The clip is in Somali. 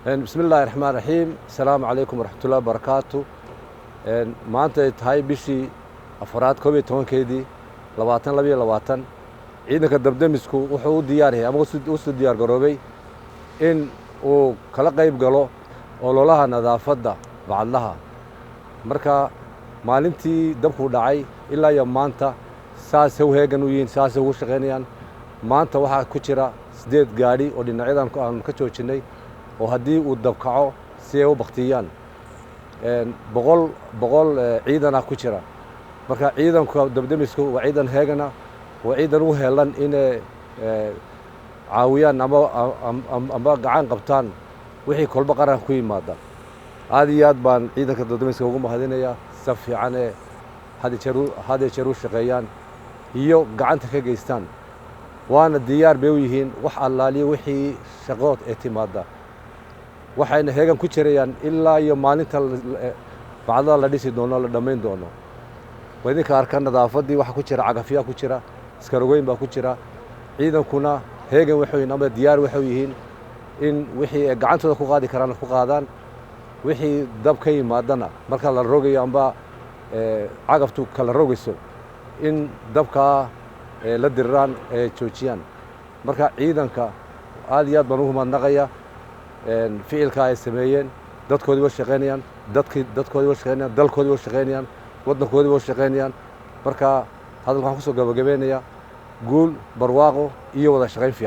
بسم الله الرحمن الرحيم. السلام عليكم ورحمة الله وبركاته. maanta tahay bishii afraad 12keedii 2022 ciidanka dabdamisku wuxuu u diyaar yahay ama uu soo diyaar garoobay in uu kala qayb galo ololaha nadaafadda bacadlaha. marka maalintii dabku dhacay ilaa iyo maanta saas u heegan u yihiin, saas ugu shaqeynayaan. maanta waxaa ku jira 8 gaari oo dhinacyadan aan ka joojinay oo haddii uu dab kaco si ay u baktiyaan boqol ciidan ku jira. marka ciidanka dabdamisku waa ciidan heegana, waa ciidan u heelan inay caawiyaan ama gacan qabtaan wixii kolba qaran ku yimaada. aad iyo aad baan ciidanka dabdamiska ugu mahadinayaa, si fiican ee had jeer u shaqeeyaan iyo gacanta ka geystaan. waana diyaar bay u yihiin wax allaaliyo wixii shaqood ee timaada. waxayna heegan ku jirayaan ilaa iyo maalinta bacdada la dhisi doono, la dhammayn doono. idinka arka nadaafaddii waxa ku jira cagafyaa ku jira, iskarogoyn baa ku jira. ciidankuna heegan waxay yihiin ama diyaar waxay yihiin in wixii ay gacantooda ku qaadi karaan ku qaadaan. wixii dab ka yimaadana marka la rogayo amba cagaftu kala rogayso in dabka la diraan ee joojiyaan. marka ciidanka aad iyo aad baan ugu mahadnaqayaa ficilka ay sameeyeen. dadkoodii way shaqeynayaan, dadkoodii way shaqeynayaan, dalkoodii way shaqeynayaan, waddankoodii way shaqeynayaan. marka hadalkan waxaan ku soo gabagabeynayaa guul, barwaaqo iyo wada shaqeyn fiican.